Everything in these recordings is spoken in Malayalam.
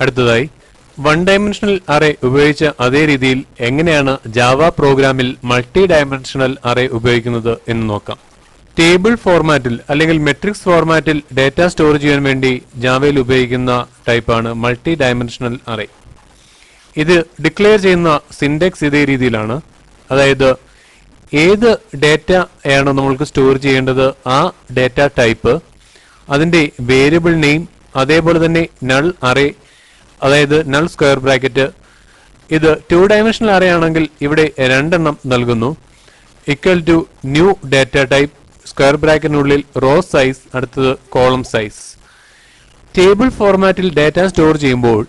അടുത്തതായി വൺ ഡയമെൻഷണൽ അറേ ഉപയോഗിച്ച അതേ രീതിയിൽ എങ്ങനെയാണ് ജാവ പ്രോഗ്രാമിൽ മൾട്ടി ഡയമെൻഷണൽ അറേ ഉപയോഗിക്കുന്നത് എന്ന് നോക്കാം. ടേബിൾ ഫോർമാറ്റിൽ അല്ലെങ്കിൽ മെട്രിക്സ് ഫോർമാറ്റിൽ ഡാറ്റ സ്റ്റോർ ചെയ്യാൻ വേണ്ടി ജാവയിൽ ഉപയോഗിക്കുന്ന ടൈപ്പാണ് മൾട്ടി ഡയമെൻഷണൽ അറേ. ഇത് ഡിക്ലെയർ ചെയ്യുന്ന സിൻഡെക്സ് ഇതേ രീതിയിലാണ്. അതായത് ഏത് ഡാറ്റ ആണ് നമ്മൾക്ക് സ്റ്റോർ ചെയ്യേണ്ടത്, ആ ഡാറ്റ ടൈപ്പ്, അതിന്റെ വേരിയബിൾ നെയിം, അതേപോലെ തന്നെ നൾ അറേ, അതായത് നൾ സ്ക്വയർ ബ്രാക്കറ്റ്. ഇത് 2 ഡയമെൻഷണൽ അറേ ആണെങ്കിൽ ഇവിടെ 2 എണ്ണം നൽകുന്നു. Equal to new data type, square ബ്രാക്കറ്റിനുള്ളിൽ റോ സൈസ്, അടുത്തത് കോളം സൈസ്. ടേബിൾ ഫോർമാറ്റിൽ ഡാറ്റ സ്റ്റോർ ചെയ്യുമ്പോൾ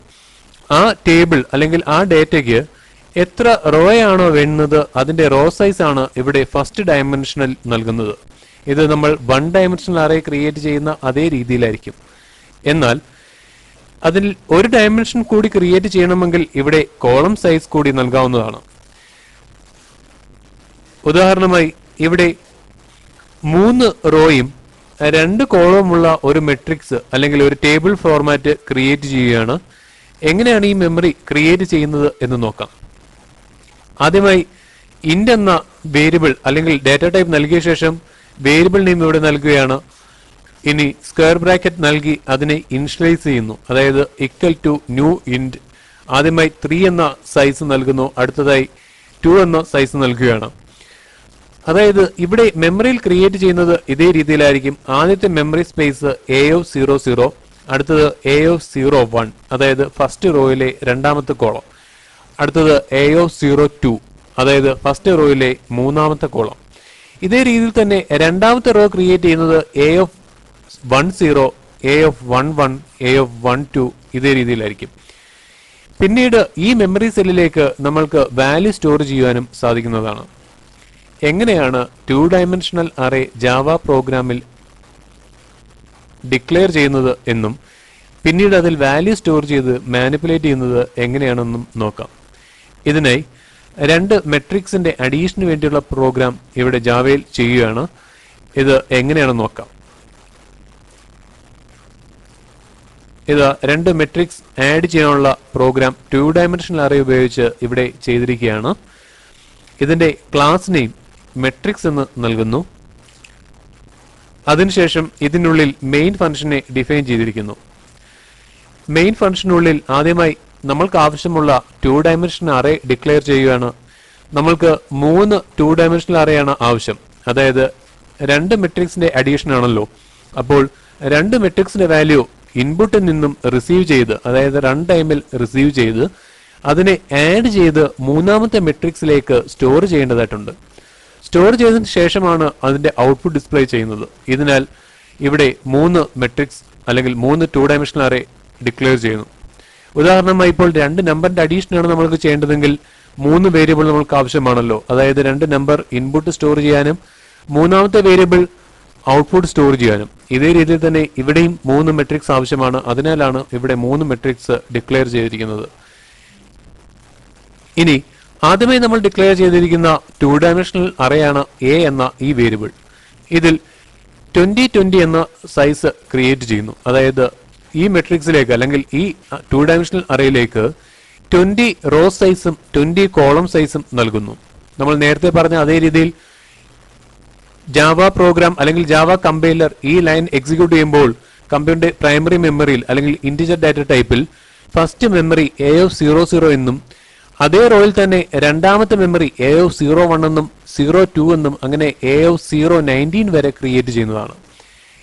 ആ ടേബിൾ അല്ലെങ്കിൽ ആ ഡാറ്റയ്ക്ക് എത്ര റോയാണോ വേണ്ടുന്നത് അതിന്റെ റോ സൈസ് ആണ് ഇവിടെ ഫസ്റ്റ് ഡയമെൻഷനിൽ നൽകുന്നത്. ഇത് നമ്മൾ 1 ഡയമെൻഷണൽ അറേ ക്രിയേറ്റ് ചെയ്യുന്ന അതേ രീതിയിലായിരിക്കും. എന്നാൽ അതിൽ ഒരു ഡയമെൻഷൻ കൂടി ക്രിയേറ്റ് ചെയ്യണമെങ്കിൽ ഇവിടെ കോളം സൈസ് കൂടി നൽകാവുന്നതാണ്. ഉദാഹരണമായി ഇവിടെ 3 റോയും 2 കോളവുമുള്ള ഒരു മെട്രിക്സ് അല്ലെങ്കിൽ ഒരു ടേബിൾ ഫോർമാറ്റ് ക്രിയേറ്റ് ചെയ്യുകയാണ്. എങ്ങനെയാണ് ഈ മെമ്മറി ക്രിയേറ്റ് ചെയ്യുന്നത് എന്ന് നോക്കാം. ആദ്യമായി ഇന്റ് എന്ന വേരിയബിൾ അല്ലെങ്കിൽ ഡാറ്റ ടൈപ്പ് നൽകിയ ശേഷം വേരിയബിൾ നെയിം ഇവിടെ നൽകുകയാണ്. ഇനി സ്ക്വയർ ബ്രാക്കറ്റ് നൽകി അതിനെ ഇനിഷ്യലൈസ് ചെയ്യുന്നു, അതായത് ഈക്വൽ ടു ന്യൂ ഇന്റ്. ആദ്യമായി 3 എന്ന സൈസ് നൽകുന്നു, അടുത്തതായി 2 എന്ന സൈസ് നൽകുകയാണ്. അതായത് ഇവിടെ മെമ്മറിയിൽ ക്രിയേറ്റ് ചെയ്യുന്നത് ഇതേ രീതിയിലായിരിക്കും. ആദ്യത്തെ മെമ്മറി സ്പേസ് A00, അടുത്തത് A01, അതായത് ഫസ്റ്റ് റോയിലെ രണ്ടാമത്തെ കോളം, അടുത്തത് A02, അതായത് ഫസ്റ്റ് റോയിലെ മൂന്നാമത്തെ കോളം. ഇതേ രീതിയിൽ തന്നെ രണ്ടാമത്തെ റോ ക്രിയേറ്റ് ചെയ്യുന്നത് A10, A11, A12 ഇതേ രീതിയിലായിരിക്കും. പിന്നീട് ഈ മെമ്മറി സെല്ലിലേക്ക് നമ്മൾക്ക് വാല്യൂ സ്റ്റോർ ചെയ്യാനും സാധിക്കുന്നതാണ്. എങ്ങനെയാണ് 2 ഡയമെൻഷണൽ അറേ ജാവ പ്രോഗ്രാമിൽ ഡിക്ലെയർ ചെയ്യുന്നത് എന്നും പിന്നീട് അതിൽ വാല്യൂ സ്റ്റോർ ചെയ്ത് മാനിപ്പുലേറ്റ് ചെയ്യുന്നത് എങ്ങനെയാണെന്നും നോക്കാം. ഇതിനായി 2 മെട്രിക്സിന്റെ അഡീഷന് വേണ്ടിയുള്ള പ്രോഗ്രാം ഇവിടെ ജാവയിൽ ചെയ്യുകയാണ്. ഇത് എങ്ങനെയാണെന്ന് നോക്കാം. ഇത് 2 മെട്രിക്സ് ആഡ് ചെയ്യാനുള്ള പ്രോഗ്രാം 2 ഡയമെൻഷണൽ അറേ ഉപയോഗിച്ച് ഇവിടെ ചെയ്തിരിക്കുകയാണ്. ഇതിന്റെ ക്ലാസ് നെയിം മെട്രിക്സ് എന്ന് നൽകുന്നു. അതിനുശേഷം ഇതിനുള്ളിൽ മെയിൻ ഫംഗ്ഷനെ ഡിഫൈൻ ചെയ്തിരിക്കുന്നു. മെയിൻ ഫംഗ്ഷനുള്ളിൽ ആദ്യമായി നമ്മൾക്ക് ആവശ്യമുള്ള 2 ഡയമെൻഷണൽ അറേ ഡിക്ലെയർ ചെയ്യുകയാണ്. നമ്മൾക്ക് 3 2 ഡയമെൻഷണൽ അറേ ആണ് ആവശ്യം. അതായത് 2 മെട്രിക്സിന്റെ അഡീഷൻ ആണല്ലോ. അപ്പോൾ 2 മെട്രിക്സിന്റെ വാല്യൂ ഇൻപുട്ടിൽ നിന്നും റിസീവ് ചെയ്ത്, അതായത് റൺ ടൈമിൽ റിസീവ് ചെയ്ത് അതിനെ ആഡ് ചെയ്ത് മൂന്നാമത്തെ മെട്രിക്സിലേക്ക് സ്റ്റോർ ചെയ്യേണ്ടതായിട്ടുണ്ട്. സ്റ്റോർ ചെയ്തതിന് ശേഷമാണ് അതിന്റെ ഔട്ട്പുട്ട് ഡിസ്പ്ലേ ചെയ്യുന്നത്. ഇതിനാൽ ഇവിടെ 3 മെട്രിക്സ് അല്ലെങ്കിൽ 3 2 ഡയമെൻഷണൽ അറേ ഡിക്ലെയർ ചെയ്യുന്നു. ഉദാഹരണമായി ഇപ്പോൾ 2 നമ്പറിന്റെ അഡീഷനാണ് നമ്മൾക്ക് ചെയ്യേണ്ടതെങ്കിൽ 3 വേരിയബിൾ നമ്മൾക്ക് ആവശ്യമാണല്ലോ. അതായത് 2 നമ്പർ ഇൻപുട്ട് സ്റ്റോർ ചെയ്യാനും മൂന്നാമത്തെ വേരിയബിൾ ഔട്ട്പുട്ട് സ്റ്റോർ ചെയ്യാനും. ഇതേ രീതിയിൽ തന്നെ ഇവിടെയും 3 മെട്രിക്സ് ആവശ്യമാണ്. അതിനാലാണ് ഇവിടെ 3 മെട്രിക്സ് ഡിക്ലെയർ ചെയ്തിരിക്കുന്നത്. ഇനി ആദ്യമായി നമ്മൾ ഡിക്ലെയർ ചെയ്തിരിക്കുന്ന 2 ഡയമെൻഷണൽ അറേ ആണ് എ എന്ന ഈ വേരിയബിൾ. ഇതിൽ 2020 എന്ന സൈസ് ക്രിയേറ്റ് ചെയ്യുന്നു. അതായത് ഈ മെട്രിക്സിലേക്ക് അല്ലെങ്കിൽ ഈ 2 ഡയമെൻഷണൽ അറേയിലേക്ക് 20 റോ സൈസും 20 കോളം സൈസും നൽകുന്നു. നമ്മൾ നേരത്തെ പറഞ്ഞ അതേ രീതിയിൽ ജാവ പ്രോഗ്രാം അല്ലെങ്കിൽ ജാവ കമ്പൈലർ ഈ ലൈൻ എക്സിക്യൂട്ട് ചെയ്യുമ്പോൾ കമ്പ്യൂട്ടറിന്റെ പ്രൈമറി മെമ്മറിയിൽ അല്ലെങ്കിൽ ഇന്റിജർ ഡാറ്റ ടൈപ്പിൽ ഫസ്റ്റ് മെമ്മറി A00 എന്നും അതേ റോയിൽ തന്നെ രണ്ടാമത്തെ മെമ്മറി A01 എന്നും 02 എന്നും അങ്ങനെ A019 വരെ ക്രിയേറ്റ് ചെയ്യുന്നതാണ്.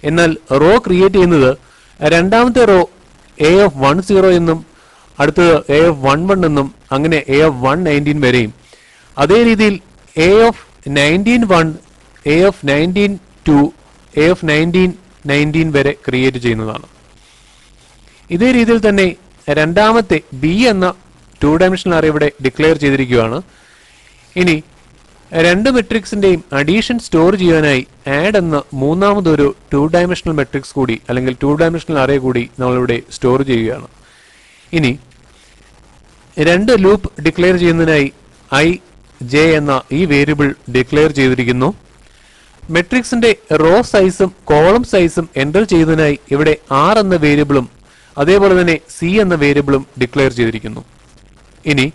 എന്നാൽ റോ ക്രിയേറ്റ് ചെയ്യുന്നത് രണ്ടാമത്തെ റോ A10 എന്നും അടുത്തത് A11 എന്നും അങ്ങനെ A119 വരെയും, അതേ രീതിയിൽ A191, A192, A119 വരെ ക്രിയേറ്റ് ചെയ്യുന്നതാണ്. ഇതേ രീതിയിൽ തന്നെ രണ്ടാമത്തെ B എന്ന 2 ഡയമെൻഷണൽ അറേ ഇവിടെ ഡിക്ലെയർ ചെയ്തിരിക്കുകയാണ്. ഇനി 2 മെട്രിക്സിന്റെയും അഡീഷൻ സ്റ്റോർ ചെയ്യാനായി ആഡ് എന്ന മൂന്നാമതൊരു 2 ഡയമെൻഷണൽ മെട്രിക്സ് കൂടി അല്ലെങ്കിൽ 2 ഡയമെൻഷണൽ അറേ കൂടി നമ്മളിവിടെ സ്റ്റോർ ചെയ്യുകയാണ്. ഇനി 2 ലൂപ്പ് ഡിക്ലെയർ ചെയ്യുന്നതിനായി I, J എന്ന ഈ വേരിയബിൾ ഡിക്ലെയർ ചെയ്തിരിക്കുന്നു. മെട്രിക്സിന്റെ റോ സൈസും കോളം സൈസും എൻ്റർ ചെയ്യുന്നതിനായി ഇവിടെ R എന്ന വേരിയബിളും അതേപോലെ തന്നെ സി എന്ന വേരിയബിളും ഡിക്ലെയർ ചെയ്തിരിക്കുന്നു. ഇനി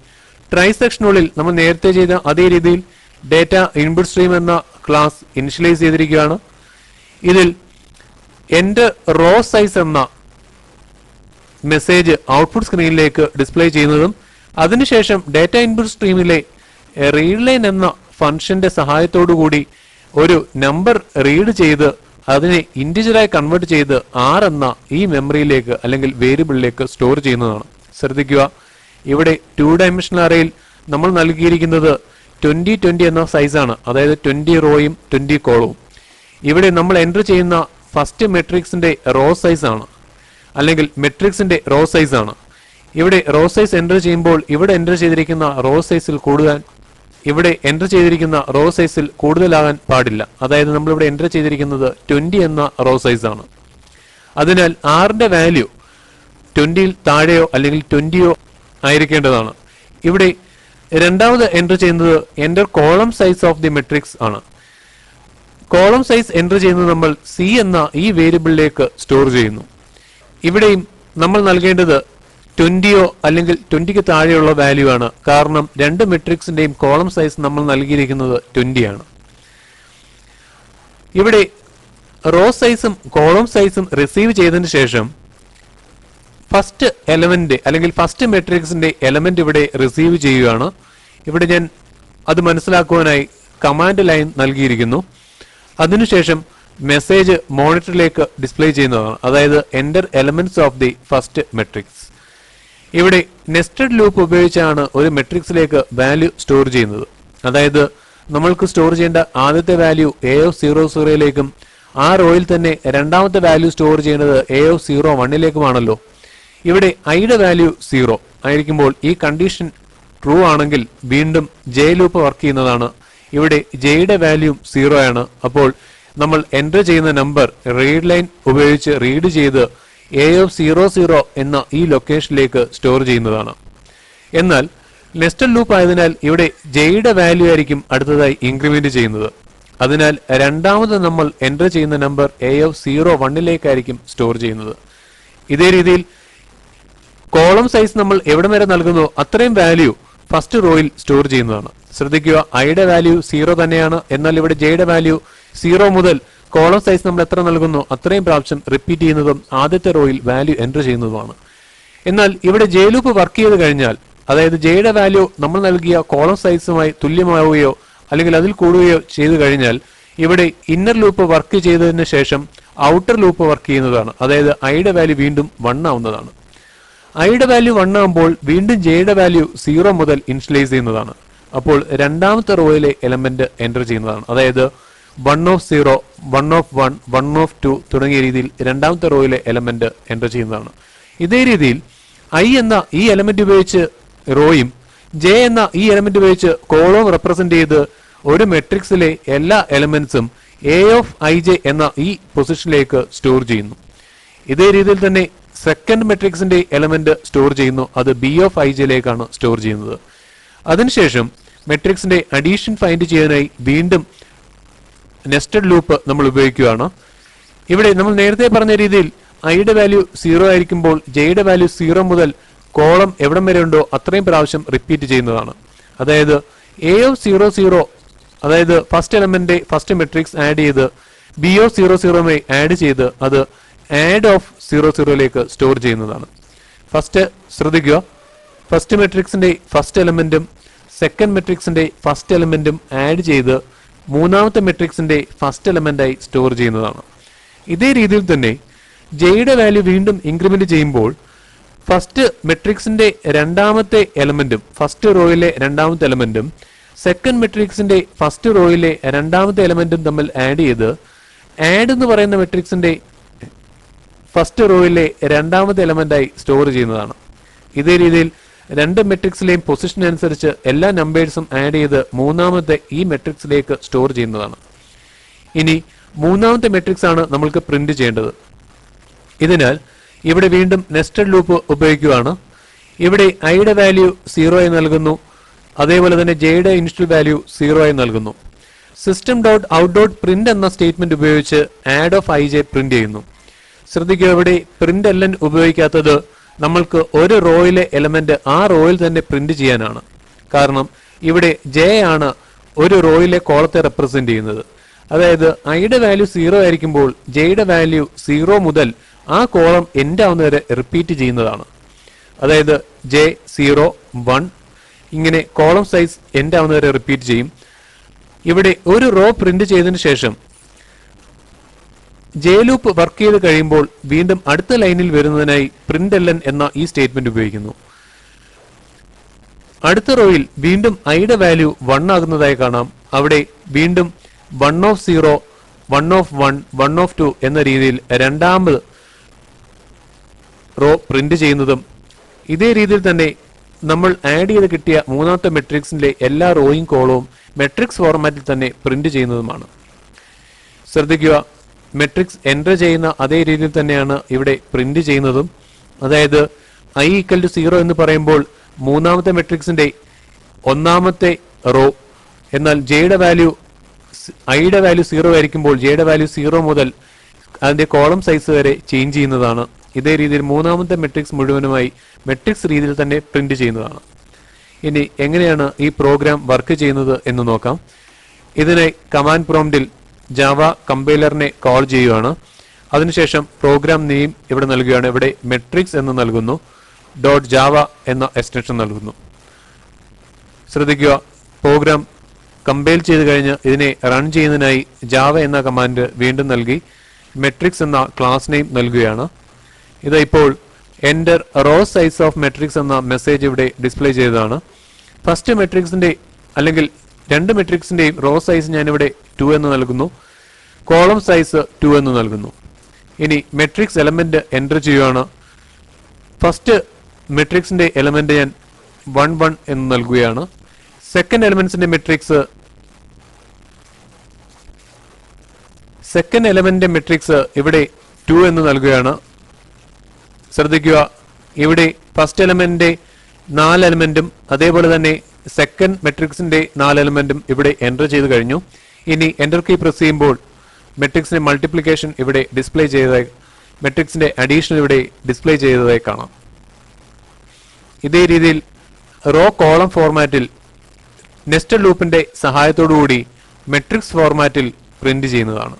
ട്രൈ സെക്ഷനുള്ളിൽ നമ്മൾ നേരത്തെ ചെയ്ത അതേ രീതിയിൽ ഡേറ്റ ഇൻപുട്ട് സ്ട്രീം എന്ന ക്ലാസ് ഇനിഷ്യലൈസ് ചെയ്തിരിക്കുകയാണ്. ഇതിൽ എൻ്റർ റോ സൈസ് എന്ന മെസ്സേജ് ഔട്ട്പുട്ട് സ്ക്രീനിലേക്ക് ഡിസ്പ്ലേ ചെയ്യുന്നതും അതിനുശേഷം ഡേറ്റ ഇൻപുട്ട് സ്ട്രീമിലെ റീഡ് ലൈൻ എന്ന ഫംഗ്ഷന്റെ സഹായത്തോടുകൂടി ഒരു നമ്പർ റീഡ് ചെയ്ത് അതിനെ ഇന്റിജറായി കൺവേർട്ട് ചെയ്ത് ആർ എന്ന ഈ മെമ്മറിയിലേക്ക് അല്ലെങ്കിൽ വേരിയബിളിലേക്ക് സ്റ്റോർ ചെയ്യുന്നതാണ്. ശ്രദ്ധിക്കുക, ഇവിടെ 2 ഡയമെൻഷണൽ അറേയിൽ നമ്മൾ നൽകിയിരിക്കുന്നത് 20 എന്ന സൈസാണ്, അതായത് 20 റോയും 20 കോളവും. ഇവിടെ നമ്മൾ എൻ്റർ ചെയ്യുന്ന ഫസ്റ്റ് മെട്രിക്സിന്റെ റോ സൈസ് ആണ്, അല്ലെങ്കിൽ മെട്രിക്സിന്റെ റോ സൈസ് ആണ്. ഇവിടെ റോ സൈസ് എൻ്റർ ചെയ്യുമ്പോൾ ഇവിടെ എൻ്റർ ചെയ്തിരിക്കുന്ന റോ സൈസിൽ കൂടുതലാകാൻ പാടില്ല. അതായത് നമ്മളിവിടെ എൻ്റർ ചെയ്തിരിക്കുന്നത് 20 എന്ന റോ സൈസ് ആണ്. അതിനാൽ ആറിന്റെ വാല്യൂ 20ൽ താഴെയോ അല്ലെങ്കിൽ 20യോ ആയിരിക്കേണ്ടതാണ്. ഇവിടെ രണ്ടാമത് എൻ്റർ ചെയ്യുന്നത് enter column size of the matrix ആണ്. കോളം സൈസ് എൻ്റർ ചെയ്യുന്നത് നമ്മൾ സി എന്ന ഈ വേരിയബിളിലേക്ക് സ്റ്റോർ ചെയ്യുന്നു. ഇവിടെയും നമ്മൾ നൽകേണ്ടത് 20യോ അല്ലെങ്കിൽ 20ക്ക് താഴെയുള്ള വാല്യൂ ആണ്. കാരണം രണ്ട് മെട്രിക്സിന്റെയും കോളം സൈസ് നമ്മൾ നൽകിയിരിക്കുന്നത് 20 ആണ്. ഇവിടെ റോ സൈസും കോളം സൈസും റിസീവ് ചെയ്തതിന് ശേഷം ഫസ്റ്റ് എലമെന്റ് അല്ലെങ്കിൽ ഫസ്റ്റ് മെട്രിക്സിന്റെ എലമെന്റ് ഇവിടെ റിസീവ് ചെയ്യുകയാണ്. ഇവിടെ ഞാൻ അത് മനസ്സിലാക്കുവാനായി കമാൻഡ് ലൈൻ നൽകിയിരിക്കുന്നു. അതിനുശേഷം മെസ്സേജ് മോണിറ്ററിലേക്ക് ഡിസ്പ്ലേ ചെയ്യുന്നതാണ്, അതായത് enter elements of the first matrix. ഇവിടെ നെസ്റ്റഡ് ലൂപ്പ് ഉപയോഗിച്ചാണ് ഒരു മെട്രിക്സിലേക്ക് വാല്യൂ സ്റ്റോർ ചെയ്യുന്നത്. അതായത് നമ്മൾക്ക് സ്റ്റോർ ചെയ്യേണ്ട ആദ്യത്തെ വാല്യൂ A00ലേക്കും ആ റോയിൽ തന്നെ രണ്ടാമത്തെ വാല്യൂ സ്റ്റോർ ചെയ്യുന്നത് A01ലേക്കുമാണല്ലോ. ഇവിടെ ഐയുടെ വാല്യൂ 0 ആയിരിക്കുമ്പോൾ ഈ കണ്ടീഷൻ ട്രൂ ആണെങ്കിൽ വീണ്ടും ജെ ലൂപ്പ് വർക്ക് ചെയ്യുന്നതാണ്. ഇവിടെ ജെയുടെ വാല്യൂ 0 ആണ്. അപ്പോൾ നമ്മൾ എൻ്റർ ചെയ്യുന്ന നമ്പർ റീഡ് ലൈൻ ഉപയോഗിച്ച് റീഡ് ചെയ്ത് A00 എന്ന ഈ ലൊക്കേഷനിലേക്ക് സ്റ്റോർ ചെയ്യുന്നതാണ്. എന്നാൽ നെസ്റ്റഡ് ലൂപ്പ് ആയതിനാൽ ഇവിടെ ജെയുടെ വാല്യൂ ആയിരിക്കും അടുത്തതായി ഇൻക്രിമെന്റ് ചെയ്യുന്നത്. അതിനാൽ രണ്ടാമത് നമ്മൾ എൻ്റർ ചെയ്യുന്ന നമ്പർ A01ലേക്കായിരിക്കും സ്റ്റോർ ചെയ്യുന്നത്. ഇതേ രീതിയിൽ കോളം സൈസ് നമ്മൾ എവിടെ വരെ നൽകുന്നോ അത്രയും വാല്യൂ ഫസ്റ്റ് റോയിൽ സ്റ്റോർ ചെയ്യുന്നതാണ്. ശ്രദ്ധിക്കുക, ഐയുടെ വാല്യൂ 0 തന്നെയാണ്. എന്നാൽ ഇവിടെ ജെയുടെ വാല്യൂ 0 മുതൽ കോളം സൈസ് നമ്മൾ എത്ര നൽകുന്നു അത്രയും പ്രാവശ്യം റിപ്പീറ്റ് ചെയ്യുന്നതും ആദ്യത്തെ റോയിൽ വാല്യൂ എൻ്റർ ചെയ്യുന്നതുമാണ്. എന്നാൽ ഇവിടെ ജെ ലൂപ്പ് വർക്ക് ചെയ്ത് കഴിഞ്ഞാൽ, അതായത് ജെയുടെ വാല്യൂ നമ്മൾ നൽകിയ കോളം സൈസുമായി തുല്യമാവുകയോ അല്ലെങ്കിൽ അതിൽ കൂടുകയോ ചെയ്തു കഴിഞ്ഞാൽ ഇവിടെ ഇന്നർ ലൂപ്പ് വർക്ക് ചെയ്തതിന് ശേഷം ഔട്ടർ ലൂപ്പ് വർക്ക് ചെയ്യുന്നതാണ്. അതായത് ഐയുടെ വാല്യൂ വീണ്ടും 1 ആവുന്നതാണ്. ഐയുടെ വാല്യൂ 1 ആകുമ്പോൾ വീണ്ടും ജെയുടെ വാല്യൂ 0 മുതൽ ഇനിഷ്യലൈസ് ചെയ്യുന്നതാണ്. അപ്പോൾ രണ്ടാമത്തെ റോയിലെ എലമെന്റ് എൻ്റർ ചെയ്യുന്നതാണ്. അതായത് 1 of 0, 1 of 1, 1 of 2 തുടങ്ങിയ രീതിയിൽ രണ്ടാമത്തെ റോയിലെ എലമെന്റ് എൻ്റർ ചെയ്യുന്നതാണ്. ഇതേ രീതിയിൽ ഐ എന്ന ഈ എലമെന്റ് ഉപയോഗിച്ച് റോയും ജെ എന്ന ഈ എലമെന്റ് ഉപയോഗിച്ച് കോളവും റെപ്രസെന്റ് ചെയ്ത് ഒരു മെട്രിക്സിലെ എല്ലാ എലമെന്റ്സും A(ij) എന്ന ഈ പൊസിഷനിലേക്ക് സ്റ്റോർ ചെയ്യുന്നു. ഇതേ രീതിയിൽ തന്നെ സെക്കൻഡ് മെട്രിക്സിന്റെ എലമെന്റ് സ്റ്റോർ ചെയ്യുന്നു. അത് B(ij)ലേക്കാണ് സ്റ്റോർ ചെയ്യുന്നത്. അതിനുശേഷം മെട്രിക്സിന്റെ അഡീഷൻ ഫൈൻഡ് ചെയ്യാനായി വീണ്ടും നെസ്റ്റഡ് ലൂപ്പ് നമ്മൾ ഉപയോഗിക്കുകയാണ്. ഇവിടെ നമ്മൾ നേരത്തെ പറഞ്ഞ രീതിയിൽ ഐയുടെ വാല്യൂ 0 ആയിരിക്കുമ്പോൾ ജെയുടെ വാല്യൂ 0 മുതൽ കോളം എവിടം വരെ ഉണ്ടോ അത്രയും പ്രാവശ്യം റിപ്പീറ്റ് ചെയ്യുന്നതാണ്. അതായത് A(00), അതായത് first element first matrix add ചെയ്ത് B(00) ആഡ് ചെയ്ത് അത് ആഡ് ഓഫ് 00ലേക്ക് സ്റ്റോർ ചെയ്യുന്നതാണ്. ഫസ്റ്റ് ശ്രദ്ധിക്കുക, ഫസ്റ്റ് മെട്രിക്സിന്റെ ഫസ്റ്റ് എലമെന്റും സെക്കൻഡ് മെട്രിക്സിന്റെ ഫസ്റ്റ് എലമെന്റും ആഡ് ചെയ്ത് മൂന്നാമത്തെ മെട്രിക്സിന്റെ ഫസ്റ്റ് എലമെന്റായി സ്റ്റോർ ചെയ്യുന്നതാണ്. ഇതേ രീതിയിൽ തന്നെ ജെയുടെ വാല്യൂ വീണ്ടും ഇൻക്രിമെന്റ് ചെയ്യുമ്പോൾ ഫസ്റ്റ് മെട്രിക്സിന്റെ രണ്ടാമത്തെ എലമെന്റും ഫസ്റ്റ് റോയിലെ രണ്ടാമത്തെ എലമെന്റും സെക്കൻഡ് മെട്രിക്സിന്റെ ഫസ്റ്റ് റോയിലെ രണ്ടാമത്തെ എലമെന്റും തമ്മിൽ ആഡ് ചെയ്ത് ആഡ് എന്ന് പറയുന്ന മെട്രിക്സിന്റെ ഫസ്റ്റ് റോയിലെ രണ്ടാമത്തെ എലമെന്റായി സ്റ്റോർ ചെയ്യുന്നതാണ്. ഇതേ രീതിയിൽ രണ്ട് മെട്രിക്സിലെയും പൊസിഷൻ അനുസരിച്ച് എല്ലാ നമ്പേഴ്സും ആഡ് ചെയ്ത് മൂന്നാമത്തെ ഈ മെട്രിക്സിലേക്ക് സ്റ്റോർ ചെയ്യുന്നതാണ്. ഇനി മൂന്നാമത്തെ മെട്രിക്സ് ആണ് നമ്മൾക്ക് പ്രിന്റ് ചെയ്യേണ്ടത്. ഇതിനാൽ ഇവിടെ വീണ്ടും നെസ്റ്റഡ് ലൂപ്പ് ഉപയോഗിക്കുകയാണ്. ഇവിടെ ഐയുടെ വാല്യൂ 0 ആയി നൽകുന്നു. അതേപോലെ തന്നെ ജെയുടെ ഇനിഷ്യൽ വാല്യൂ 0 ആയി നൽകുന്നു. system.out.print എന്ന സ്റ്റേറ്റ്മെന്റ് ഉപയോഗിച്ച് add of ij പ്രിന്റ് ചെയ്യുന്നു. ശ്രദ്ധിക്കുക, ഇവിടെ പ്രിന്റ് എലൻ ഉപയോഗിക്കാത്തത് നമ്മൾക്ക് ഒരു റോയിലെ എലമെന്റ് ആ റോയിൽ തന്നെ പ്രിന്റ് ചെയ്യാനാണ്. കാരണം ഇവിടെ ജെ ആണ് ഒരു റോയിലെ കോളത്തെ റെപ്രസെന്റ് ചെയ്യുന്നത്. അതായത് ഐയുടെ വാല്യൂ 0 ആയിരിക്കുമ്പോൾ ജെയുടെ വാല്യൂ 0 മുതൽ ആ കോളം എൻഡ് ആവുന്നവരെ റിപ്പീറ്റ് ചെയ്യുന്നതാണ്. അതായത് ജെ 0 1 ഇങ്ങനെ കോളം സൈസ് എൻഡ് ആവുന്നവരെ റിപ്പീറ്റ് ചെയ്യും. ഇവിടെ ഒരു റോ പ്രിന്റ് ചെയ്തതിനു ശേഷം ജെ ലൂപ്പ് വർക്ക് ചെയ്ത് കഴിയുമ്പോൾ വീണ്ടും അടുത്ത ലൈനിൽ വരുന്നതിനായി പ്രിന്റ് എലൻ എന്ന ഈ സ്റ്റേറ്റ്മെന്റ് ഉപയോഗിക്കുന്നു. അടുത്ത റോയിൽ വീണ്ടും ഐയുടെ വാല്യൂ 1 ആകുന്നതായി കാണാം. അവിടെ വീണ്ടും 1 of 0 1 of 1 1 of 2 എന്ന രീതിയിൽ രണ്ടാമത് റോ പ്രിന്റ് ചെയ്യുന്നതും ഇതേ രീതിയിൽ തന്നെ നമ്മൾ ആഡ് ചെയ്ത് കിട്ടിയ മൂന്നാമത്തെ മെട്രിക്സിന്റെ എല്ലാ റോയും കോളവും മെട്രിക്സ് ഫോർമാറ്റിൽ തന്നെ പ്രിന്റ് ചെയ്യുന്നതുമാണ്. ശ്രദ്ധിക്കുക, മെട്രിക്സ് എൻ്റർ ചെയ്യുന്ന അതേ രീതിയിൽ തന്നെയാണ് ഇവിടെ പ്രിന്റ് ചെയ്യുന്നതും. അതായത് i = 0 എന്ന് പറയുമ്പോൾ മൂന്നാമത്തെ മെട്രിക്സിന്റെ ഒന്നാമത്തെ റോ, എന്നാൽ ഐയുടെ വാല്യൂ 0 ആയിരിക്കുമ്പോൾ ജെയുടെ വാല്യൂ 0 മുതൽ അതിന്റെ കോളം സൈസ് വരെ ചേഞ്ച് ചെയ്യുന്നതാണ്. ഇതേ രീതിയിൽ മൂന്നാമത്തെ മെട്രിക്സ് മുഴുവനുമായി മെട്രിക്സ് രീതിയിൽ തന്നെ പ്രിന്റ് ചെയ്യുന്നതാണ്. ഇനി എങ്ങനെയാണ് ഈ പ്രോഗ്രാം വർക്ക് ചെയ്യുന്നത് എന്ന് നോക്കാം. ഇതിനായി കമാൻഡ് പ്രോംപ്റ്റിൽ ജാവ കമ്പൈലറിനെ കോൾ ചെയ്യുകയാണ്. അതിനുശേഷം പ്രോഗ്രാം നെയിം ഇവിടെ നൽകുകയാണ്. ഇവിടെ മെട്രിക്സ് എന്ന് നൽകുന്നു, .java എന്ന എക്സ്റ്റൻഷൻ നൽകുന്നു. ശ്രദ്ധിക്കുക, പ്രോഗ്രാം കമ്പൈൽ ചെയ്ത് കഴിഞ്ഞ് ഇതിനെ റൺ ചെയ്യുന്നതിനായി ജാവ എന്ന കമാൻഡ് വീണ്ടും നൽകി മെട്രിക്സ് എന്ന ക്ലാസ് നെയിം നൽകുകയാണ്. ഇത് ഇപ്പോൾ enter raw size of matrix എന്ന മെസ്സേജ് ഇവിടെ ഡിസ്പ്ലേ ചെയ്തതാണ്. ഫസ്റ്റ് മെട്രിക്സിന്റെ അല്ലെങ്കിൽ രണ്ട് മെട്രിക്സിന്റെയും റോ സൈസ് ഞാനിവിടെ 2 എന്ന് നൽകുന്നു, കോളം സൈസ് 2 എന്ന് നൽകുന്നു. ഇനി മെട്രിക്സ് എലമെന്റ് എൻ്റർ ചെയ്യുകയാണ്. ഫസ്റ്റ് മെട്രിക്സിന്റെ എലമെന്റ് ഞാൻ 1 1 എന്ന് നൽകുകയാണ്. സെക്കൻഡ് എലമെന്റിന്റെ മെട്രിക്സ് ഇവിടെ 2 എന്ന് നൽകുകയാണ്. ശ്രദ്ധിക്കുക, ഇവിടെ ഫസ്റ്റ് എലമെന്റിന്റെ 4 എലമെന്റും അതേപോലെ തന്നെ സെക്കൻഡ് മെട്രിക്സിന്റെ 4 എലമെന്റും ഇവിടെ എൻ്റർ ചെയ്ത് കഴിഞ്ഞു. ഇനി എൻ്റർ കീ പ്രസ് ചെയ്യുമ്പോൾ മെട്രിക്സിന്റെ മൾട്ടിപ്ലിക്കേഷൻ ഇവിടെ ഡിസ്പ്ലേ ചെയ്തതായി, മെട്രിക്സിന്റെ അഡീഷൻ ഇവിടെ ഡിസ്പ്ലേ ചെയ്തതായി കാണാം. ഇതേ രീതിയിൽ റോ കോളം ഫോർമാറ്റിൽ നെസ്റ്റഡ് ലൂപ്പിന്റെ സഹായത്തോടുകൂടി മെട്രിക്സ് ഫോർമാറ്റിൽ പ്രിന്റ് ചെയ്യുന്നതാണ്.